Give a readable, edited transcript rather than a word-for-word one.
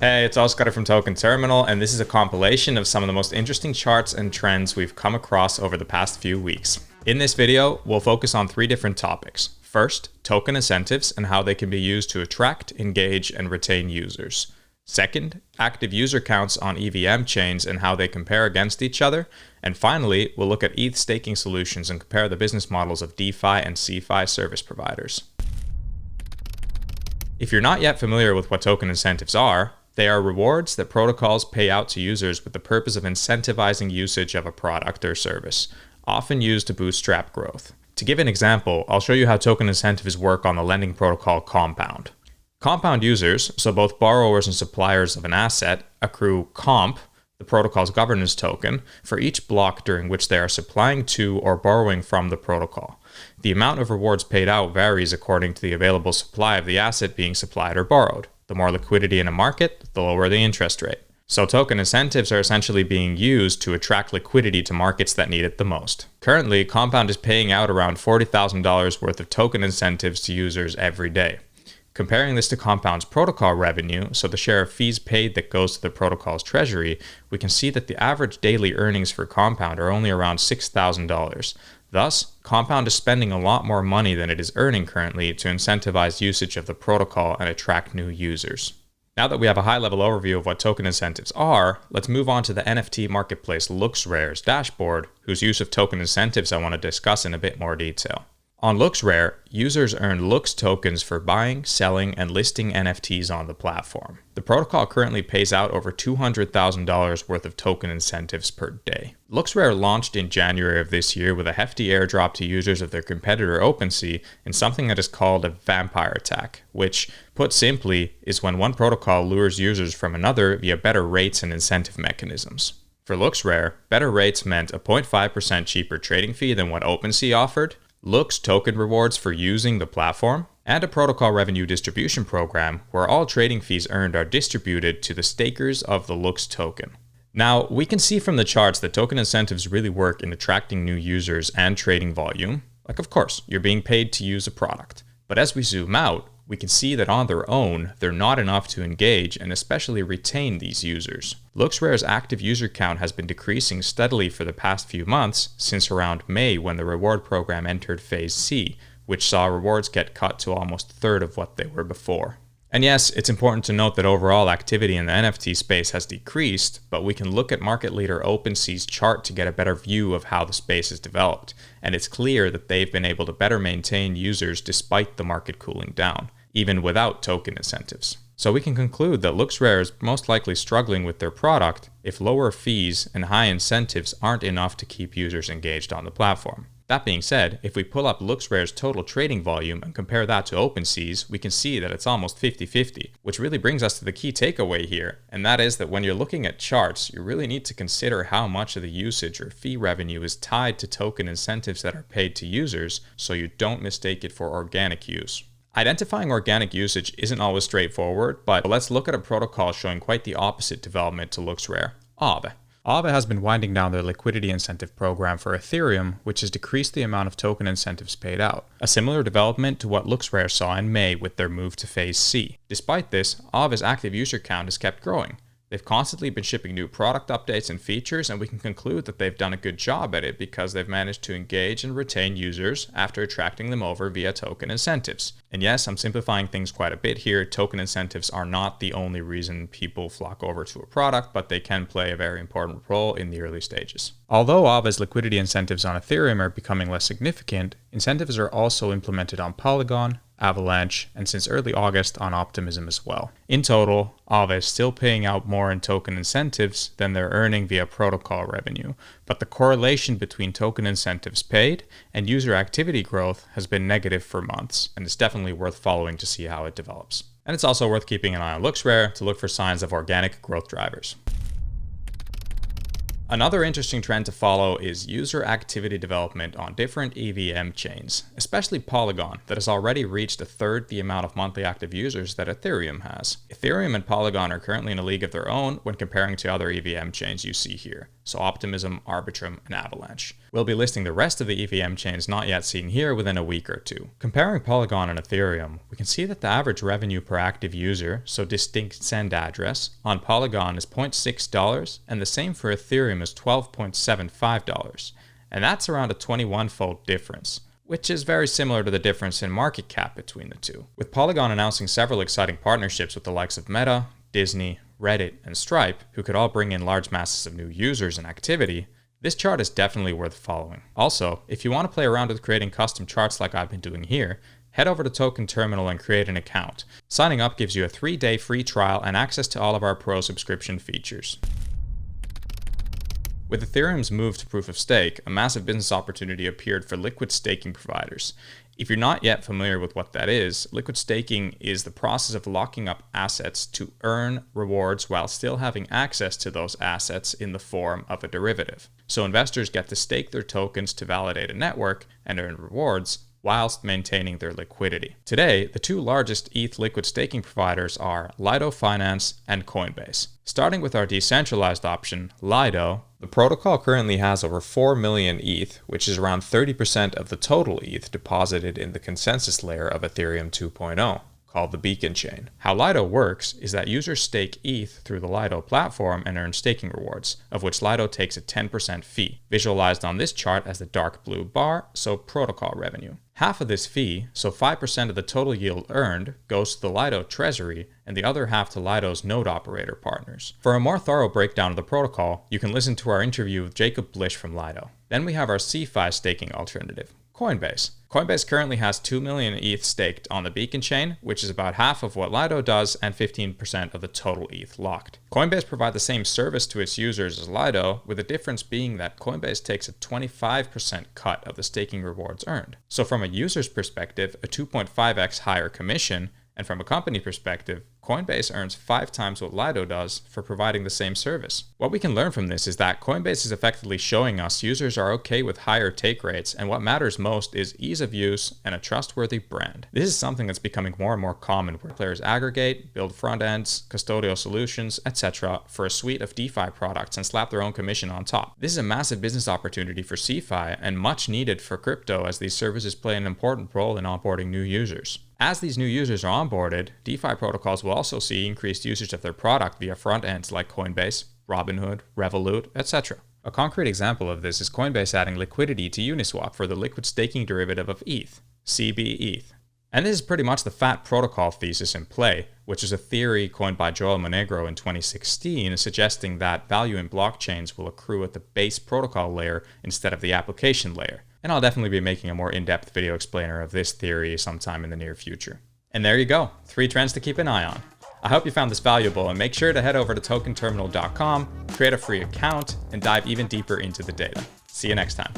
Hey, it's Oscar from Token Terminal, and this is a compilation of some of the most interesting charts and trends we've come across over the past few weeks. In this video, we'll focus on three different topics. First, token incentives and how they can be used to attract, engage, and retain users. Second, active user counts on EVM chains and how they compare against each other. And finally, we'll look at ETH staking solutions and compare the business models of DeFi and CeFi service providers. If you're not yet familiar with what token incentives are, they are rewards that protocols pay out to users with the purpose of incentivizing usage of a product or service, often used to bootstrap growth. To give an example, I'll show you how token incentives work on the lending protocol Compound. Compound users, so both borrowers and suppliers of an asset, accrue COMP, the protocol's governance token, for each block during which they are supplying to or borrowing from the protocol. The amount of rewards paid out varies according to the available supply of the asset being supplied or borrowed. The more liquidity in a market, the lower the interest rate. So token incentives are essentially being used to attract liquidity to markets that need it the most. Currently, Compound is paying out around $40,000 worth of token incentives to users every day. Comparing this to Compound's protocol revenue, so the share of fees paid that goes to the protocol's treasury, we can see that the average daily earnings for Compound are only around $6,000. Thus, Compound is spending a lot more money than it is earning currently to incentivize usage of the protocol and attract new users. Now that we have a high-level overview of what token incentives are, let's move on to the NFT marketplace LooksRare's dashboard, whose use of token incentives I want to discuss in a bit more detail. On LooksRare, users earn Looks tokens for buying, selling, and listing NFTs on the platform. The protocol currently pays out over $200,000 worth of token incentives per day. LooksRare launched in January of this year with a hefty airdrop to users of their competitor OpenSea in something that is called a vampire attack, which, put simply, is when one protocol lures users from another via better rates and incentive mechanisms. For LooksRare, better rates meant a 0.5% cheaper trading fee than what OpenSea offered, Looks token rewards for using the platform, and a protocol revenue distribution program where all trading fees earned are distributed to the stakers of the Looks token. Now, we can see from the charts that token incentives really work in attracting new users and trading volume. Like, of course, you're being paid to use a product. But as we zoom out, we can see that on their own, they're not enough to engage and especially retain these users. LooksRare's active user count has been decreasing steadily for the past few months, since around May when the reward program entered Phase C, which saw rewards get cut to almost a third of what they were before. And yes, it's important to note that overall activity in the NFT space has decreased, but we can look at market leader OpenSea's chart to get a better view of how the space has developed, and it's clear that they've been able to better maintain users despite the market cooling down, even without token incentives. So we can conclude that LooksRare is most likely struggling with their product if lower fees and high incentives aren't enough to keep users engaged on the platform. That being said, if we pull up LooksRare's total trading volume and compare that to OpenSea's, we can see that it's almost 50-50, which really brings us to the key takeaway here, and that is that when you're looking at charts, you really need to consider how much of the usage or fee revenue is tied to token incentives that are paid to users, so you don't mistake it for organic use. Identifying organic usage isn't always straightforward, but let's look at a protocol showing quite the opposite development to LooksRare, Aave. Aave has been winding down their liquidity incentive program for Ethereum, which has decreased the amount of token incentives paid out. A similar development to what LooksRare saw in May with their move to Phase C. Despite this, Aave's active user count has kept growing. They've constantly been shipping new product updates and features, and we can conclude that they've done a good job at it because they've managed to engage and retain users after attracting them over via token incentives. And yes, I'm simplifying things quite a bit here. Token incentives are not the only reason people flock over to a product, but they can play a very important role in the early stages. Although Aave's liquidity incentives on Ethereum are becoming less significant, incentives are also implemented on Polygon, Avalanche, and since early August on Optimism as well. In total, Aave is still paying out more in token incentives than they're earning via protocol revenue, but the correlation between token incentives paid and user activity growth has been negative for months, and it's definitely worth following to see how it develops. And it's also worth keeping an eye on LooksRare to look for signs of organic growth drivers. Another interesting trend to follow is user activity development on different EVM chains, especially Polygon, that has already reached a third the amount of monthly active users that Ethereum has. Ethereum and Polygon are currently in a league of their own when comparing to other EVM chains you see here, so Optimism, Arbitrum, and Avalanche. We'll be listing the rest of the EVM chains not yet seen here within a week or two. Comparing Polygon and Ethereum, we can see that the average revenue per active user, so distinct send address, on Polygon is $0.6, and the same for Ethereum is $12.75, and that's around a 21-fold difference, which is very similar to the difference in market cap between the two. With Polygon announcing several exciting partnerships with the likes of Meta, Disney, Reddit, and Stripe, who could all bring in large masses of new users and activity, this chart is definitely worth following. Also, if you want to play around with creating custom charts like I've been doing here, head over to Token Terminal and create an account. Signing up gives you a 3-day free trial and access to all of our pro subscription features. With Ethereum's move to proof of stake, a massive business opportunity appeared for liquid staking providers. If you're not yet familiar with what that is, liquid staking is the process of locking up assets to earn rewards while still having access to those assets in the form of a derivative. So investors get to stake their tokens to validate a network and earn rewards whilst maintaining their liquidity. Today, the two largest ETH liquid staking providers are Lido Finance and Coinbase. Starting with our decentralized option, Lido, the protocol currently has over 4 million ETH, which is around 30% of the total ETH deposited in the consensus layer of Ethereum 2.0. Called the Beacon Chain. How Lido works is that users stake ETH through the Lido platform and earn staking rewards, of which Lido takes a 10% fee, visualized on this chart as the dark blue bar, so protocol revenue. Half of this fee, so 5% of the total yield earned, goes to the Lido treasury, and the other half to Lido's node operator partners. For a more thorough breakdown of the protocol, you can listen to our interview with Jacob Blish from Lido. Then we have our CeFi staking alternative, Coinbase. Coinbase currently has 2 million ETH staked on the Beacon Chain, which is about half of what Lido does and 15% of the total ETH locked. Coinbase provides the same service to its users as Lido, with the difference being that Coinbase takes a 25% cut of the staking rewards earned. So from a user's perspective, a 2.5x higher commission, and from a company perspective, Coinbase earns 5 times what Lido does for providing the same service. What we can learn from this is that Coinbase is effectively showing us users are okay with higher take rates, and what matters most is ease of use and a trustworthy brand. This is something that's becoming more and more common, where players aggregate, build front ends, custodial solutions, etc. for a suite of DeFi products and slap their own commission on top. This is a massive business opportunity for CeFi and much needed for crypto, as these services play an important role in onboarding new users. As these new users are onboarded, DeFi protocols will also see increased usage of their product via front ends like Coinbase, Robinhood, Revolut, etc. A concrete example of this is Coinbase adding liquidity to Uniswap for the liquid staking derivative of ETH, CBETH. And this is pretty much the fat protocol thesis in play, which is a theory coined by Joel Monegro in 2016, suggesting that value in blockchains will accrue at the base protocol layer instead of the application layer. And I'll definitely be making a more in-depth video explainer of this theory sometime in the near future. And there you go, 3 trends to keep an eye on. I hope you found this valuable, and make sure to head over to tokenterminal.com, create a free account, and dive even deeper into the data. See you next time.